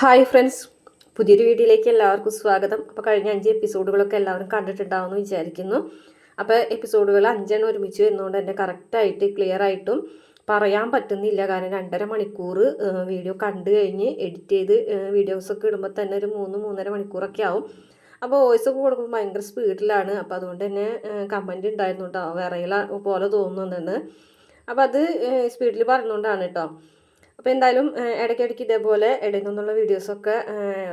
Hi friends, പുതിയൊരു വീഡിയോയിലേക്ക് എല്ലാവർക്കും സ്വാഗതം. അപ്പോൾ കഴിഞ്ഞ 5 എപ്പിസോഡുകളൊക്കെ എല്ലാവരും കണ്ടിട്ടുണ്ടാവുമെന്ന് വിചാരിക്കുന്നു. അപ്പോൾ എപ്പിസോഡുകൾ 5 ഒരുമിച്ച് വരുന്നതുകൊണ്ട് തന്നെ കറക്റ്റായിട്ട് ക്ലിയർ ആയിട്ടും പറയാൻ പറ്റുന്നില്ല. കാരണം 2.5 മണിക്കൂർ വീഡിയോ കണ്ടു കഴിഞ്ഞ് എഡിറ്റ് ചെയ്ത് വീഡിയോസൊക്കെ ഇടുമ്പോൾ തന്നെ ഒരു 3-3.5 മണിക്കൂറൊക്കെ ആവും. അപ്പോൾ വോയിസ് ഒക്കെ കൊടുക്കുമ്പോൾ ഭയങ്കര സ്പീഡിലാണ്. അപ്പോൾ അതുകൊണ്ട് തന്നെ കമൻറ്റ് ഉണ്ടായിരുന്നു കേട്ടോ, വിറയല പോലെ തോന്നുന്നുണ്ടെന്ന്. അപ്പോൾ അത് സ്പീഡിൽ പറയുന്നതുകൊണ്ടാണ് കേട്ടോ. അപ്പോൾ എന്തായാലും ഇടയ്ക്കിടയ്ക്ക് ഇതേപോലെ ഇടയിൽ നിന്നുള്ള വീഡിയോസൊക്കെ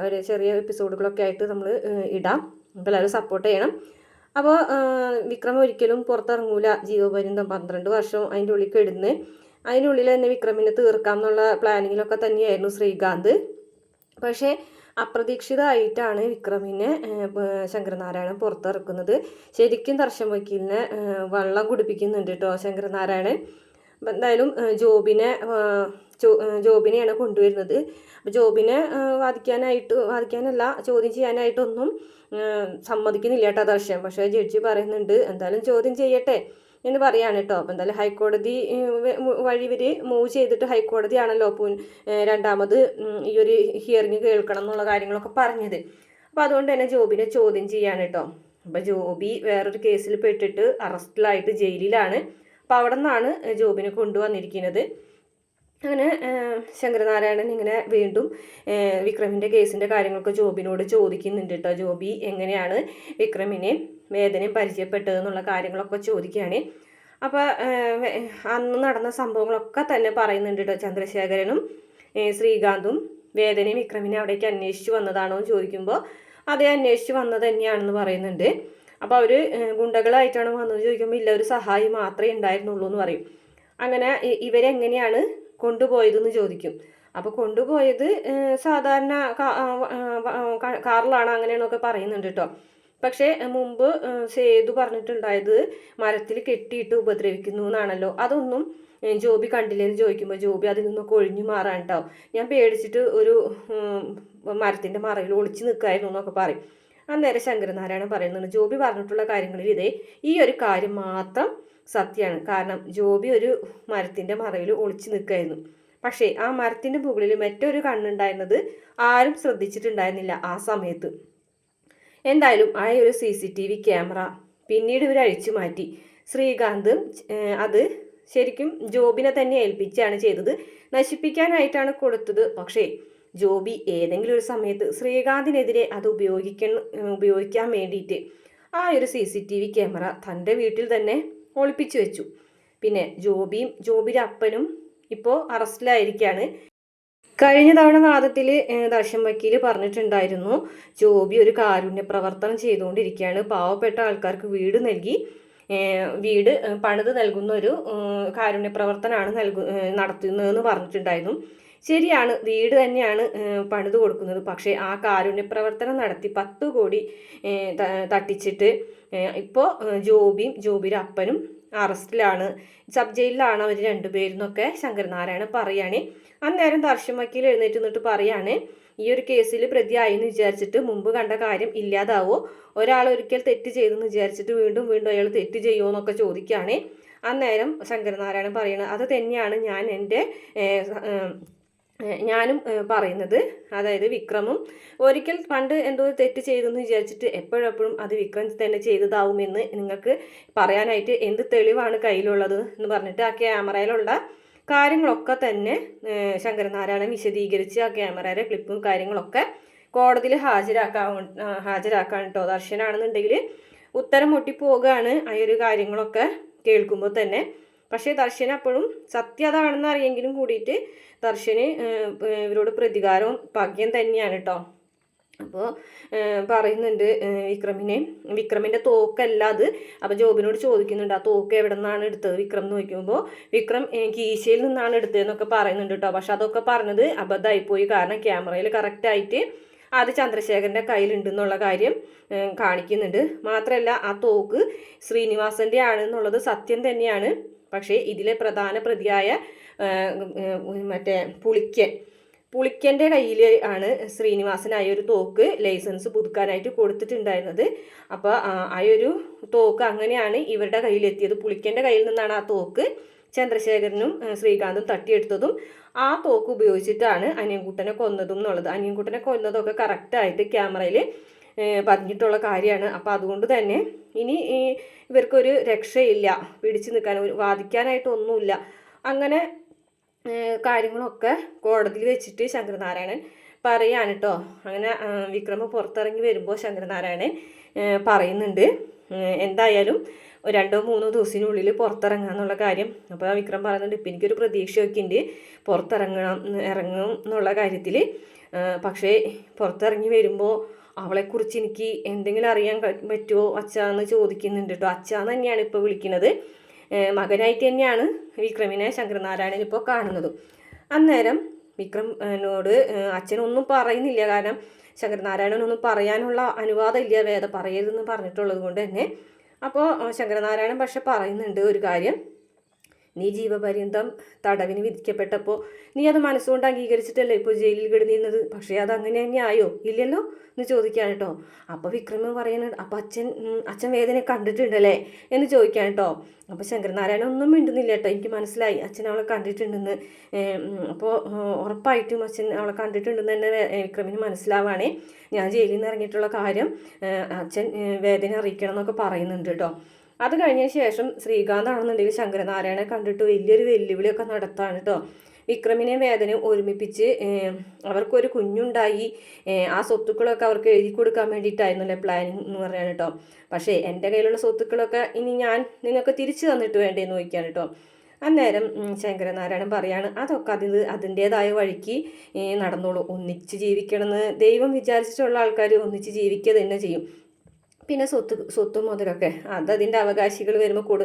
ഒരു ചെറിയ എപ്പിസോഡുകളൊക്കെ ആയിട്ട് നമ്മൾ ഇടാം. അപ്പോൾ എല്ലാവരും സപ്പോർട്ട് ചെയ്യണം. അപ്പോൾ വിക്രം ഒരിക്കലും പുറത്തിറങ്ങൂല ജീവപര്യന്തം 12 വർഷം അതിൻ്റെ ഉള്ളിൽ കിടന്ന് അതിനുള്ളിൽ തന്നെ വിക്രമിനെ തീർക്കാം എന്നുള്ള പ്ലാനിങ്ങിലൊക്കെ തന്നെയായിരുന്നു ശ്രീകാന്ത്. പക്ഷേ അപ്രതീക്ഷിതമായിട്ടാണ് വിക്രമിനെ ശങ്കരനാരായണൻ പുറത്തിറക്കുന്നത്. ശരിക്കും ദർശൻ വക്കീലിനെ വെള്ളം കുടിപ്പിക്കുന്നുണ്ട് കേട്ടോ ശങ്കരനാരായണൻ. എന്തായാലും ജോബിനെയാണ് കൊണ്ടുവരുന്നത്. അപ്പോൾ ജോബിനെ വാദിക്കാനല്ല ചോദ്യം ചെയ്യാനായിട്ടൊന്നും സമ്മതിക്കുന്നില്ല കേട്ടോ ദർശൻ. പക്ഷേ ജഡ്ജി പറയുന്നുണ്ട് എന്തായാലും ചോദ്യം ചെയ്യട്ടെ എന്ന് പറയാണ് കേട്ടോ. അപ്പോൾ എന്തായാലും ഹൈക്കോടതി വഴി ഇവർ മൂവ് ചെയ്തിട്ട് ഹൈക്കോടതിയാണല്ലോ രണ്ടാമത് ഈ ഒരു ഹിയറിങ് കേൾക്കണം എന്നുള്ള കാര്യങ്ങളൊക്കെ പറഞ്ഞത്. അപ്പോൾ അതുകൊണ്ട് തന്നെ ജോബിനെ ചോദ്യം ചെയ്യാണ് കേട്ടോ. അപ്പോൾ ജോബി വേറൊരു കേസിൽ പെട്ടിട്ട് അറസ്റ്റിലായിട്ട് ജയിലിലാണ്. അപ്പോൾ അവിടെ നിന്നാണ് ജോബിനെ കൊണ്ടുവന്നിരിക്കുന്നത്. അങ്ങനെ ശങ്കരനാരായണൻ ഇങ്ങനെ വീണ്ടും വിക്രമിൻ്റെ കേസിൻ്റെ കാര്യങ്ങളൊക്കെ ജോബിനോട് ചോദിക്കുന്നുണ്ട് കേട്ടോ. ജോബി എങ്ങനെയാണ് വിക്രമിനെ വേദനയും പരിചയപ്പെട്ടതെന്നുള്ള കാര്യങ്ങളൊക്കെ ചോദിക്കുകയാണ്. അപ്പോൾ അന്ന് നടന്ന സംഭവങ്ങളൊക്കെ തന്നെ പറയുന്നുണ്ട് കേട്ടോ. ചന്ദ്രശേഖരനും ശ്രീകാന്തും വേദനയും വിക്രമിനെ അവിടേക്ക് അന്വേഷിച്ച് വന്നതാണോ എന്ന് ചോദിക്കുമ്പോൾ അതേ അന്വേഷിച്ച് വന്നത് തന്നെയാണെന്ന് പറയുന്നുണ്ട്. അപ്പോൾ അവർ ഗുണ്ടകളായിട്ടാണ് വന്നത് ചോദിക്കുമ്പോൾ ഇല്ല, ഒരു സഹായി മാത്രമേ ഉണ്ടായിരുന്നുള്ളൂ എന്ന് പറയും. അങ്ങനെ ഇവരെങ്ങനെയാണ് കൊണ്ടുപോയതെന്ന് ചോദിക്കും. അപ്പോൾ കൊണ്ടുപോയത് സാധാരണ കാറിലാണ് അങ്ങനെയാണൊക്കെ പറയുന്നുണ്ട് കേട്ടോ. പക്ഷേ മുമ്പ് സേതു പറഞ്ഞിട്ടുണ്ടായത് മരത്തിൽ കെട്ടിയിട്ട് ഉപദ്രവിക്കുന്നു എന്നാണല്ലോ. അതൊന്നും ജോബി കണ്ടില്ലെന്ന് ചോദിക്കുമ്പോൾ ജോബി അതിൽ നിന്നൊക്കെ ഒഴിഞ്ഞു മാറാൻ കേട്ടോ. ഞാൻ പേടിച്ചിട്ട് ഒരു മരത്തിൻ്റെ മറയിൽ ഒളിച്ച് നിൽക്കായിരുന്നു എന്നൊക്കെ പറയും. അന്നേരം ശങ്കരനാരായണൻ പറയുന്നുണ്ട് ജോബി പറഞ്ഞിട്ടുള്ള കാര്യങ്ങളിൽ ഈ ഒരു കാര്യം മാത്രം സത്യമാണ്. കാരണം ജോബി ഒരു മരത്തിൻ്റെ മറയിൽ ഒളിച്ചു നിൽക്കായിരുന്നു. പക്ഷേ ആ മരത്തിൻ്റെ മുകളിൽ മറ്റൊരു കണ്ണുണ്ടായിരുന്നത് ആരും ശ്രദ്ധിച്ചിട്ടുണ്ടായിരുന്നില്ല ആ സമയത്ത്. എന്തായാലും ആ ഒരു CCTV ക്യാമറ പിന്നീട് ഇവർ അഴിച്ചു മാറ്റി. ശ്രീകാന്ത് അത് ശരിക്കും ജോബിനെ തന്നെ ഏൽപ്പിച്ചാണ് ചെയ്തത്. നശിപ്പിക്കാനായിട്ടാണ് കൊടുത്തത്. പക്ഷേ ജോബി ഏതെങ്കിലും ഒരു സമയത്ത് ശ്രീകാന്തിനെതിരെ അത് ഉപയോഗിക്കാൻ വേണ്ടിയിട്ട് ആ ഒരു CCTV ക്യാമറ തൻ്റെ വീട്ടിൽ തന്നെ ഒളിപ്പിച്ചു വെച്ചു. പിന്നെ ജോബിയുടെ അപ്പനും ഇപ്പോൾ അറസ്റ്റിലായിരിക്കുകയാണ്. കഴിഞ്ഞ തവണ വാദത്തിൽ ദർശൻ വക്കീൽ പറഞ്ഞിട്ടുണ്ടായിരുന്നു ജോബി ഒരു കാരുണ്യ പ്രവർത്തനം ചെയ്തുകൊണ്ടിരിക്കുകയാണ്. പാവപ്പെട്ട ആൾക്കാർക്ക് വീട് നൽകി വീട് പണിത് നൽകുന്ന ഒരു കാരുണ്യ പ്രവർത്തനമാണ് നടത്തുന്നതെന്ന് പറഞ്ഞിട്ടുണ്ടായിരുന്നു. ശരിയാണ്, വീട് തന്നെയാണ് പണിത് കൊടുക്കുന്നത്. പക്ഷേ ആ കാരുണ്യ പ്രവർത്തനം നടത്തി 10 കോടി തട്ടിച്ചിട്ട് ഇപ്പോൾ ജോബിയുടെ അപ്പനും അറസ്റ്റിലാണ്, സബ് ജയിലിലാണ് അവർ രണ്ടുപേരെന്നൊക്കെ ശങ്കരനാരായണൻ പറയുകയാണ്. അന്നേരം ദർശൻ വക്കീൽ എഴുന്നേറ്റ് നിന്നിട്ട് പറയാണ് ഈ ഒരു കേസിൽ പ്രതിയായി എന്ന് വിചാരിച്ചിട്ട് മുമ്പ് കണ്ട കാര്യം ഇല്ലാതാവോ? ഒരാൾ ഒരിക്കൽ തെറ്റ് ചെയ്തെന്ന് വിചാരിച്ചിട്ട് വീണ്ടും വീണ്ടും അയാൾ തെറ്റ് ചെയ്യുമോ എന്നൊക്കെ ചോദിക്കുകയാണ്. അന്നേരം ശങ്കരനാരായണൻ പറയുന്നത് അത് തന്നെയാണ് ഞാനും പറയുന്നത്. അതായത് വിക്രമും ഒരിക്കൽ പണ്ട് എന്തോ തെറ്റ് ചെയ്തെന്ന് വിചാരിച്ചിട്ട് എപ്പോഴെപ്പോഴും അത് വിക്രം തന്നെ ചെയ്തതാവുമെന്ന് നിങ്ങൾക്ക് പറയാനായിട്ട് എന്ത് തെളിവാണ് കയ്യിലുള്ളത് എന്ന് പറഞ്ഞിട്ട് ആ ക്യാമറയിലുള്ള കാര്യങ്ങളൊക്കെ തന്നെ ശങ്കരനാരായണൻ വിശദീകരിച്ച് ആ ക്യാമറയുടെ ക്ലിപ്പും കാര്യങ്ങളൊക്കെ കോടതിയിൽ ഹാജരാക്കാൻ കേട്ടോ. ദർശനാണെന്നുണ്ടെങ്കിൽ ഉത്തരം മുട്ടിപ്പോവുകയാണ് ആ ഒരു കാര്യങ്ങളൊക്കെ കേൾക്കുമ്പോൾ തന്നെ. പക്ഷേ ദർശൻ അപ്പോഴും സത്യതാണെന്ന് അറിയെങ്കിലും കൂടിയിട്ട് ദർശന് ഇവരോട് പ്രതികാരവും ഭാഗ്യം തന്നെയാണ് കേട്ടോ. അപ്പോൾ പറയുന്നുണ്ട് വിക്രമിൻ്റെ തോക്കല്ല അത്. അപ്പോൾ ജോബിനോട് ചോദിക്കുന്നുണ്ട് ആ തോക്ക് എവിടെ നിന്നാണ് എടുത്തത് വിക്രം എന്ന് ചോദിക്കുമ്പോൾ വിക്രം കീശയിൽ നിന്നാണ് എടുത്തതെന്നൊക്കെ പറയുന്നുണ്ട് കേട്ടോ. പക്ഷെ അതൊക്കെ പറഞ്ഞത് അബദ്ധമായിപ്പോയി. കാരണം ക്യാമറയിൽ കറക്റ്റായിട്ട് അത് ചന്ദ്രശേഖരൻ്റെ കയ്യിലുണ്ടെന്നുള്ള കാര്യം കാണിക്കുന്നുണ്ട്. മാത്രമല്ല ആ തോക്ക് ശ്രീനിവാസൻ്റെ ആണെന്നുള്ളത് സത്യം തന്നെയാണ്. പക്ഷേ ഇതിലെ പ്രധാന പ്രതിയായ മറ്റേ പുളിക്കൻ്റെ കയ്യിൽ ആണ് ശ്രീനിവാസനായ ഒരു തോക്ക് ലൈസൻസ് പുതുക്കാനായിട്ട് കൊടുത്തിട്ടുണ്ടായിരുന്നത്. അപ്പോൾ ആ ഒരു തോക്ക് അങ്ങനെയാണ് ഇവരുടെ കയ്യിലെത്തിയത്. പുളിക്കൻ്റെ കയ്യിൽ നിന്നാണ് ആ തോക്ക് ചന്ദ്രശേഖരനും ശ്രീകാന്തും തട്ടിയെടുത്തതും ആ തോക്ക് ഉപയോഗിച്ചിട്ടാണ് അനിയൻകുട്ടനെ കൊന്നതും എന്നുള്ളത്. അനിയൻകുട്ടനെ കൊന്നതൊക്കെ കറക്റ്റായിട്ട് ക്യാമറയിൽ പതിഞ്ഞിട്ടുള്ള കാര്യമാണ്. അപ്പോൾ അതുകൊണ്ട് തന്നെ ഇനി ഇവർക്കൊരു രക്ഷയില്ല, പിടിച്ചു നിൽക്കാൻ വാദിക്കാനായിട്ടൊന്നുമില്ല. അങ്ങനെ കാര്യങ്ങളൊക്കെ കോടതിയിൽ വെച്ചിട്ട് ശങ്കരനാരായണൻ പറയാണ് കേട്ടോ. അങ്ങനെ വിക്രമ പുറത്തിറങ്ങി വരുമ്പോൾ ശങ്കരനാരായണൻ പറയുന്നുണ്ട് എന്തായാലും 2-3 ദിവസത്തിനുള്ളിൽ പുറത്തിറങ്ങാന്നുള്ള കാര്യം. അപ്പോൾ വിക്രം പറയുന്നുണ്ട് ഇപ്പം എനിക്കൊരു പ്രതീക്ഷയൊക്കെ ഉണ്ട് ഇറങ്ങും എന്നുള്ള കാര്യത്തിൽ. പക്ഷേ പുറത്തിറങ്ങി വരുമ്പോൾ അവളെക്കുറിച്ച് എനിക്ക് എന്തെങ്കിലും അറിയാൻ പറ്റുമോ അച്ഛാന്ന് ചോദിക്കുന്നുണ്ട് കേട്ടോ. അച്ഛാന്ന് തന്നെയാണ് ഇപ്പോൾ വിളിക്കുന്നത്. മകനായിട്ട് തന്നെയാണ് വിക്രമിനെ ശങ്കരനാരായണൻ ഇപ്പോൾ കാണുന്നതും. അന്നേരം വിക്രമിനോട് അച്ഛനൊന്നും പറയുന്നില്ല. കാരണം ശങ്കരനാരായണനൊന്നും പറയാനുള്ള അനുവാദം ഇല്ല, വേദ പറയരുതെന്ന് പറഞ്ഞിട്ടുള്ളത് കൊണ്ട് തന്നെ. അപ്പോൾ ശങ്കരനാരായണൻ പക്ഷെ പറയുന്നുണ്ട് ഒരു കാര്യം, നീ ജീവപര്യന്തം തടവിന് വിധിക്കപ്പെട്ടപ്പോൾ നീ അത് മനസ്സുകൊണ്ട് അംഗീകരിച്ചിട്ടല്ലേ ഇപ്പോൾ ജയിലിൽ കിടന്നിരുന്നത്. പക്ഷേ അത് അങ്ങനെ തന്നെ ആയോ? ഇല്ലല്ലോ എന്ന് ചോദിക്കാൻ കേട്ടോ. അപ്പോൾ വിക്രമൻ പറയുന്നുണ്ട് അപ്പോൾ അച്ഛൻ വേദനയെ കണ്ടിട്ടുണ്ടല്ലേ എന്ന് ചോദിക്കാൻ കേട്ടോ. അപ്പോൾ ശങ്കരനാരായണൻ ഒന്നും മിണ്ടുന്നില്ല കേട്ടോ. എനിക്ക് മനസ്സിലായി അച്ഛൻ അവളെ കണ്ടിട്ടുണ്ടെന്ന്. അപ്പോൾ ഉറപ്പായിട്ടും അച്ഛൻ അവളെ കണ്ടിട്ടുണ്ടെന്ന് തന്നെ വിക്രമിന് മനസ്സിലാവാണേ. ഞാൻ ജയിലിൽ നിന്ന് ഇറങ്ങിയിട്ടുള്ള കാര്യം അച്ഛൻ വേദന അറിയിക്കണം എന്നൊക്കെ പറയുന്നുണ്ട് കേട്ടോ. അത് കഴിഞ്ഞ ശേഷം ശ്രീകാന്താണെന്നുണ്ടെങ്കിൽ ശങ്കരനാരായണനെ കണ്ടിട്ട് വലിയൊരു വെല്ലുവിളിയൊക്കെ നടത്താണ് കേട്ടോ. വിക്രമിനെ വേദന ഒരുമിപ്പിച്ച് അവർക്കൊരു കുഞ്ഞുണ്ടായി, ആ സ്വത്തുക്കളൊക്കെ അവർക്ക് എഴുതി കൊടുക്കാൻ വേണ്ടിയിട്ടായിരുന്നല്ലേ പ്ലാനിങ് എന്ന് പറയാൻ കേട്ടോ. പക്ഷേ എൻ്റെ കയ്യിലുള്ള സ്വത്തുക്കളൊക്കെ ഇനി ഞാൻ നിങ്ങൾക്ക് തിരിച്ചു തന്നിട്ട് വേണ്ടേന്ന് ചോദിക്കാൻ കേട്ടോ. അന്നേരം ശങ്കരനാരായണൻ പറയാണ് അതൊക്കെ അതിൻ്റേതായ വഴിക്ക് നടന്നോളൂ. ഒന്നിച്ച് ജീവിക്കണമെന്ന് ദൈവം വിചാരിച്ചിട്ടുള്ള ആൾക്കാർ ഒന്നിച്ച് ജീവിക്കുക തന്നെ ചെയ്യും. പിന്നെ സ്വത്തും മുതലൊക്കെ അതിൻ്റെ അവകാശികൾ വരുമ്പോൾ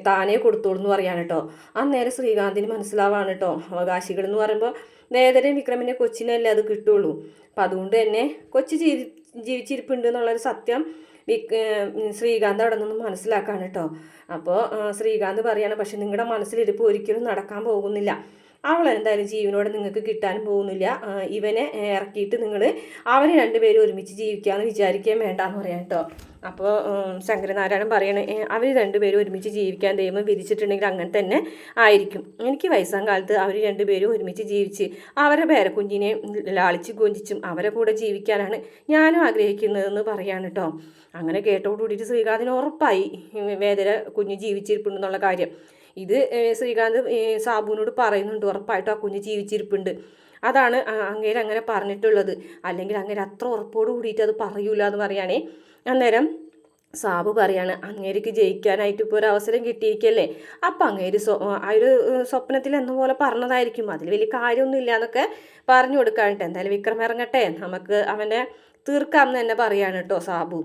താനേ കൊടുത്തോളൂ എന്ന് പറയാണ് കേട്ടോ. അന്നേരം ശ്രീകാന്തിന് മനസ്സിലാവാണ് കേട്ടോ, അവകാശികൾ എന്ന് പറയുമ്പോൾ വേദനയും വിക്രമിൻ്റെ കൊച്ചിനല്ലേ അത് കിട്ടുള്ളൂ. അപ്പം അതുകൊണ്ട് തന്നെ കൊച്ചു ജീവിച്ചിരിപ്പുണ്ട് എന്നുള്ളൊരു സത്യം ശ്രീകാന്ത് അവിടെ നിന്നും മനസ്സിലാക്കാണ് കേട്ടോ. അപ്പോൾ ശ്രീകാന്ത് പറയാണ് പക്ഷെ നിങ്ങളുടെ മനസ്സിലിരിപ്പ് ഒരിക്കലും നടക്കാൻ പോകുന്നില്ല. അവൾ എന്തായാലും ജീവനോടെ നിങ്ങൾക്ക് കിട്ടാനും പോകുന്നില്ല. ഇവനെ ഇറക്കിയിട്ട് നിങ്ങൾ അവർ രണ്ടുപേരും ഒരുമിച്ച് ജീവിക്കാമെന്ന് വിചാരിക്കാൻ വേണ്ടാന്ന് പറയാം കേട്ടോ. അപ്പോൾ ശങ്കരനാരായണൻ പറയണേ അവർ രണ്ടുപേരും ഒരുമിച്ച് ജീവിക്കാൻ ദൈവം വിധിച്ചിട്ടുണ്ടെങ്കിൽ അങ്ങനെ തന്നെ ആയിരിക്കും. എനിക്ക് വയസ്സാം കാലത്ത് അവർ രണ്ടുപേരും ഒരുമിച്ച് ജീവിച്ച് അവരുടെ പേരക്കുഞ്ഞിനെ ലാളിച്ച് കൊഞ്ചിച്ചും അവരെ കൂടെ ജീവിക്കാനാണ് ഞാനും ആഗ്രഹിക്കുന്നതെന്ന് പറയാണ് കേട്ടോ. അങ്ങനെ കേട്ടോടുകൂടിയിട്ട് ശ്രീകാന്തിന് ഉറപ്പായി വേദന കുഞ്ഞ് ജീവിച്ചിരിപ്പുണ്ടെന്നുള്ള കാര്യം. ഇത് ശ്രീകാന്ത് സാബുവിനോട് പറയുന്നുണ്ട് ഉറപ്പായിട്ടും ആ കുഞ്ഞ് ജീവിച്ചിരിപ്പുണ്ട്. അതാണ് അങ്ങേര് അങ്ങനെ പറഞ്ഞിട്ടുള്ളത്. അല്ലെങ്കിൽ അങ്ങേര് അത്ര ഉറപ്പോട് കൂടിയിട്ട് അത് പറയൂല എന്ന് പറയുകയാണേ. അന്നേരം സാബു പറയാണ് അങ്ങേർക്ക് ജയിക്കാനായിട്ട് ഇപ്പോൾ ഒരു അവസരം കിട്ടിയിരിക്കല്ലേ, അപ്പം അങ്ങേര് ആ ഒരു സ്വപ്നത്തിൽ എന്ന പോലെ പറഞ്ഞതായിരിക്കും, അതിൽ വലിയ കാര്യമൊന്നും ഇല്ല എന്നൊക്കെ പറഞ്ഞു കൊടുക്കാനിട്ട് എന്തായാലും വിക്രം ഇറങ്ങട്ടെ നമുക്ക് അവനെ തീർക്കാം എന്ന് തന്നെ പറയാണ് കേട്ടോ സാബു.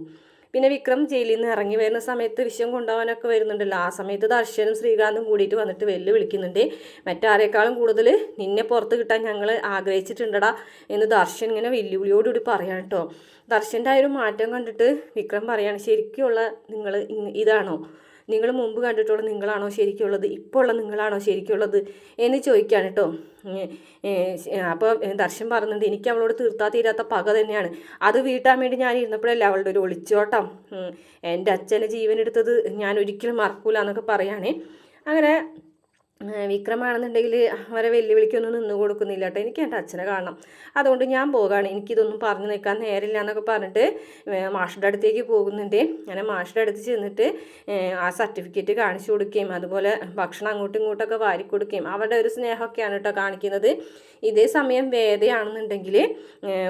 പിന്നെ വിക്രം ജയിലിൽ നിന്ന് ഇറങ്ങി വരുന്ന സമയത്ത് വിഷയം കൊണ്ടുപോകാനൊക്കെ വരുന്നുണ്ടല്ലോ. ആ സമയത്ത് ദർശനും ശ്രീകാന്തും കൂടിയിട്ട് വന്നിട്ട് വിളിക്കുന്നുണ്ട്. മറ്റാരേക്കാളും കൂടുതൽ നിന്നെ പുറത്ത് കിട്ടാൻ ഞങ്ങൾ ആഗ്രഹിച്ചിട്ടുണ്ടടാ എന്ന് ദർശൻ ഇങ്ങനെ വെല്ലുവിളിയോടുകൂടി പറയാൻ കേട്ടോ. ദർശൻ്റെ ആ ഒരു മാറ്റം കണ്ടിട്ട് വിക്രം പറയാണ് ശരിക്കുള്ള നിങ്ങൾ ഇതാണോ, നിങ്ങൾ മുമ്പ് കണ്ടിട്ടുള്ള നിങ്ങളാണോ ശരിക്കുള്ളത്, ഇപ്പോൾ ഉള്ള നിങ്ങളാണോ ശരിക്കുള്ളത് എന്ന് ചോദിക്കുകയാണ് കേട്ടോ. അപ്പോൾ ദർശൻ പറയുന്നുണ്ട് എനിക്ക് അവളോട് തീരാത്ത പക തന്നെയാണ്, അത് വീട്ടാൻ വേണ്ടി ഞാൻ ഇരുന്നപ്പോഴല്ലേ അവളുടെ ഒരു ഒളിച്ചോട്ടം, എൻ്റെ അച്ഛൻ്റെ ജീവൻ എടുത്തത് ഞാൻ ഒരിക്കലും മറക്കൂല എന്നൊക്കെ പറയുകയാണേ. അങ്ങനെ വിക്രമാണെന്നുണ്ടെങ്കിൽ അവരെ വെല്ലുവിളിക്കൊന്നും നിന്ന് കൊടുക്കുന്നില്ല കേട്ടോ. എനിക്ക് എൻ്റെ അച്ഛനെ കാണണം, അതുകൊണ്ട് ഞാൻ പോകാണ്, എനിക്കിതൊന്നും പറഞ്ഞു നിൽക്കാൻ നേരില്ല എന്നൊക്കെ പറഞ്ഞിട്ട് മാഷിൻ്റെ അടുത്തേക്ക് പോകുന്നുണ്ട്. അങ്ങനെ മാഷിൻ്റെ അടുത്ത് ചെന്നിട്ട് ആ സർട്ടിഫിക്കറ്റ് കാണിച്ചു കൊടുക്കുകയും അതുപോലെ ഭക്ഷണം അങ്ങോട്ടും ഇങ്ങോട്ടൊക്കെ വാരി കൊടുക്കുകയും അവരുടെ ഒരു സ്നേഹമൊക്കെയാണ് കേട്ടോ കാണിക്കുന്നത്. ഇതേ സമയം വേദയാണെന്നുണ്ടെങ്കിൽ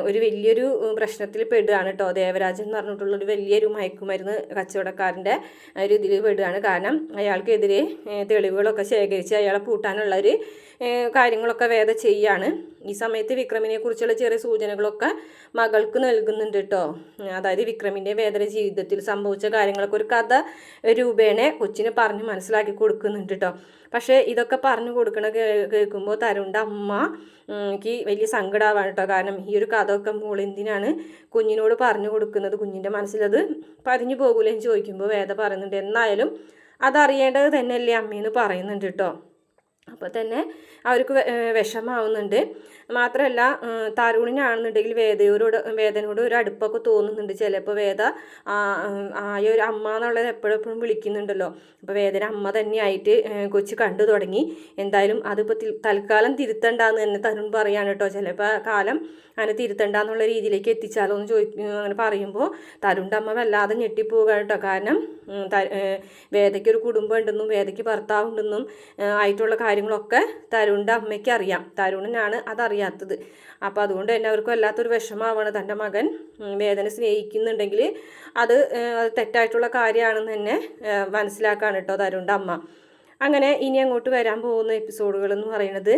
ഒരു വലിയൊരു പ്രശ്നത്തിൽ പെടുകയാണ് കേട്ടോ. ദേവരാജൻ എന്ന് പറഞ്ഞിട്ടുള്ളൊരു വലിയൊരു മയക്കുമരുന്ന് കച്ചവടക്കാരൻ്റെ ഒരു ഇതിൽ പെടുകയാണ്. കാരണം അയാൾക്കെതിരെ തെളിവുകളൊക്കെ ശേഖരിച്ച് അയാളെ പൂട്ടാനുള്ളൊരു കാര്യങ്ങളൊക്കെ വേദ ചെയ്യാണ്. ഈ സമയത്ത് വിക്രമിനെ കുറിച്ചുള്ള ചെറിയ സൂചനകളൊക്കെ മകൾക്ക് നൽകുന്നുണ്ട് കേട്ടോ. അതായത് വിക്രമിൻ്റെ വേദന ജീവിതത്തിൽ സംഭവിച്ച കാര്യങ്ങളൊക്കെ ഒരു കഥ രൂപേണ കൊച്ചിനെ പറഞ്ഞ് മനസ്സിലാക്കി കൊടുക്കുന്നുണ്ട് കേട്ടോ. പക്ഷേ ഇതൊക്കെ പറഞ്ഞു കൊടുക്കണ കേൾക്കുമ്പോൾ തരുണിൻ്റെ അമ്മക്ക് വലിയ സങ്കടമാവാണ് കേട്ടോ. കാരണം ഈ ഒരു കഥയൊക്കെ മോളെന്തിനാണ് കുഞ്ഞിനോട് പറഞ്ഞു കൊടുക്കുന്നത്, കുഞ്ഞിൻ്റെ മനസ്സിലത് പതിഞ്ഞു പോകൂലെന്ന് ചോദിക്കുമ്പോൾ വേദ പറയുന്നുണ്ട് എന്നായാലും അതറിയേണ്ടത് തന്നെയല്ലേ അമ്മയെന്ന് പറയുന്നുണ്ട് കേട്ടോ. അപ്പോൾ തന്നെ അവർക്ക് വിഷമാവുന്നുണ്ട്. മാത്രമല്ല തരുണിനാണെന്നുണ്ടെങ്കിൽ വേദനയോട് ഒരു അടുപ്പൊക്കെ തോന്നുന്നുണ്ട്. ചിലപ്പോൾ വേദ ആയ ഒരു അമ്മ എന്നുള്ളത് എപ്പോഴും വിളിക്കുന്നുണ്ടല്ലോ. അപ്പോൾ വേദന അമ്മ തന്നെയായിട്ട് കൊച്ചു കണ്ടു തുടങ്ങി. എന്തായാലും അതിപ്പോൾ തൽക്കാലം തിരുത്തണ്ടെന്ന് തന്നെ തരുൺ പറയാണ് കേട്ടോ. ചിലപ്പോൾ കാലം അങ്ങനെ തിരുത്തണ്ടെന്നുള്ള രീതിയിലേക്ക് എത്തിച്ചാലോ എന്ന് അങ്ങനെ പറയുമ്പോൾ തരുണിൻ്റെ അമ്മ വല്ലാതെ ഞെട്ടിപ്പോവുക കേട്ടോ. കാരണം വേദയ്ക്ക് ഒരു കുടുംബം ഉണ്ടെന്നും വേദയ്ക്ക് ഭർത്താവ് ഉണ്ടെന്നും ആയിട്ടുള്ള കാര്യങ്ങളൊക്കെ തരുണിൻ്റെ അമ്മയ്ക്ക് അറിയാം. തരുണിനാണ് അതറിയാത്തത്. അപ്പോൾ അതുകൊണ്ട് തന്നെ അവർക്ക് വല്ലാത്തൊരു വിഷമമാവണം. തൻ്റെ മകൻ വേദന സ്നേഹിക്കുന്നുണ്ടെങ്കിൽ അത് തെറ്റായിട്ടുള്ള കാര്യമാണെന്ന് തന്നെ മനസ്സിലാക്കാണ് കേട്ടോ തരുണിൻ്റെ അമ്മ. അങ്ങനെ ഇനി അങ്ങോട്ട് വരാൻ പോകുന്ന എപ്പിസോഡുകൾ എന്ന് പറയുന്നത്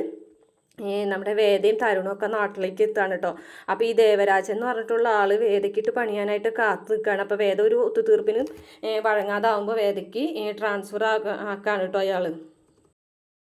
നമ്മുടെ വേദയും തരുണും ഒക്കെ നാട്ടിലേക്ക് എത്താണ് കേട്ടോ. അപ്പോൾ ഈ ദേവരാജൻ എന്ന് പറഞ്ഞിട്ടുള്ള ആൾ വേദയ്ക്കിട്ട് പണിയാനായിട്ട് കാത്തു നിൽക്കുകയാണ്. അപ്പോൾ വേദ ഒരു ഒത്തുതീർപ്പിന് വഴങ്ങാതാവുമ്പോൾ വേദയ്ക്ക് ട്രാൻസ്ഫർ ആക്കാണ് കേട്ടോ അയാൾ.